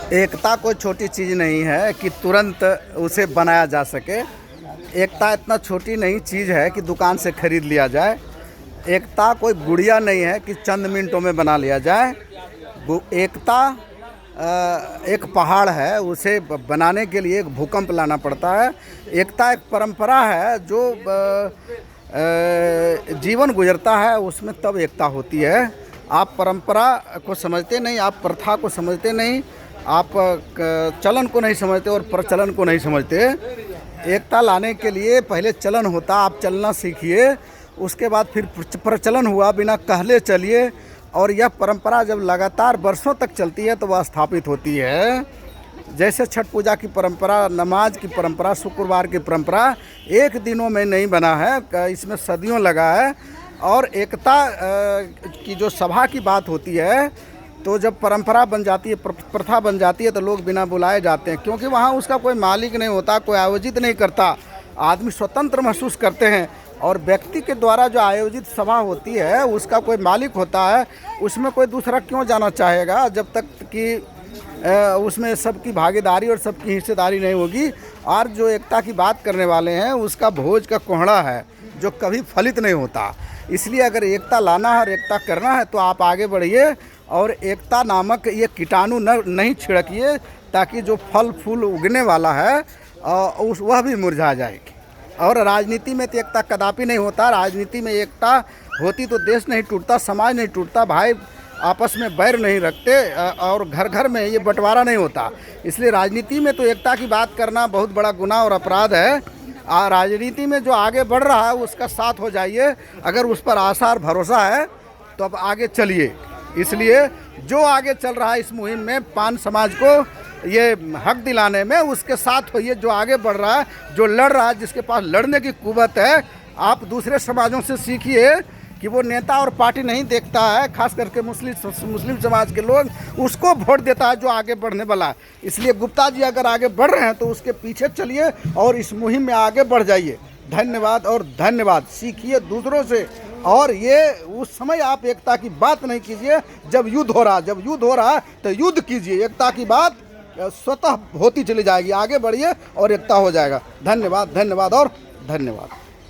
एकता कोई छोटी चीज़ नहीं है कि तुरंत उसे बनाया जा सके। एकता इतना छोटी नहीं चीज़ है कि दुकान से खरीद लिया जाए। एकता कोई गुड़िया नहीं है कि चंद मिनटों में बना लिया जाए। एकता एक पहाड़ है, उसे बनाने के लिए एक भूकंप लाना पड़ता है। एकता एक परंपरा है जो जीवन गुजरता है, उसमें तब एकता होती है। आप परंपरा को समझते नहीं, आप प्रथा को समझते नहीं, आप चलन को नहीं समझते और प्रचलन को नहीं समझते। एकता लाने के लिए पहले चलन होता, आप चलना सीखिए, उसके बाद फिर प्रचलन हुआ, बिना कहले चलिए, और यह परंपरा जब लगातार वर्षों तक चलती है तो वह स्थापित होती है। जैसे छठ पूजा की परंपरा, नमाज की परंपरा, शुक्रवार की परंपरा एक दिनों में नहीं बना है, इसमें सदियों लगा है। और एकता की जो सभा की बात होती है, तो जब परंपरा बन जाती है, प्रथा बन जाती है, तो लोग बिना बुलाए जाते हैं, क्योंकि वहाँ उसका कोई मालिक नहीं होता, कोई आयोजित नहीं करता। आदमी स्वतंत्र महसूस करते हैं, और व्यक्ति के द्वारा जो आयोजित सभा होती है उसका कोई मालिक होता है। उसमें कोई दूसरा क्यों जाना चाहेगा जब तक कि उसमें सबकी भागीदारी और सबकी हिस्सेदारी नहीं होगी। और जो एकता की बात करने वाले हैं उसका भोज का कोहड़ा है जो कभी फलित नहीं होता। इसलिए अगर एकता लाना है और एकता करना है तो आप आगे बढ़िए और एकता नामक ये कीटाणु नहीं छिड़किए, ताकि जो फल फूल उगने वाला है वह भी मुरझा जाएगी। और राजनीति में तो एकता कदापि नहीं होता। राजनीति में एकता होती तो देश नहीं टूटता, समाज नहीं टूटता, भाई आपस में बैर नहीं रखते, और घर घर में ये बंटवारा नहीं होता। इसलिए राजनीति में तो एकता की बात करना बहुत बड़ा गुनाह और अपराध है। राजनीति में जो आगे बढ़ रहा है उसका साथ हो जाइए। अगर उस पर आशा और भरोसा है तो अब आगे चलिए। इसलिए जो आगे चल रहा है इस मुहिम में पान समाज को ये हक दिलाने में, उसके साथ होइए। जो आगे बढ़ रहा है, जो लड़ रहा है, जिसके पास लड़ने की कुव्वत है, आप दूसरे समाजों से सीखिए कि वो नेता और पार्टी नहीं देखता है, खास करके मुस्लिम समाज के लोग उसको वोट देता है जो आगे बढ़ने वाला है। इसलिए गुप्ता जी अगर आगे बढ़ रहे हैं तो उसके पीछे चलिए और इस मुहिम में आगे बढ़ जाइए। धन्यवाद और धन्यवाद। सीखिए दूसरों से, और ये उस समय आप एकता की बात नहीं कीजिए जब युद्ध हो रहा। जब युद्ध हो रहा है तो युद्ध कीजिए, एकता की बात स्वतः होती चली जाएगी। आगे बढ़िए और एकता हो जाएगा। धन्यवाद, धन्यवाद और धन्यवाद।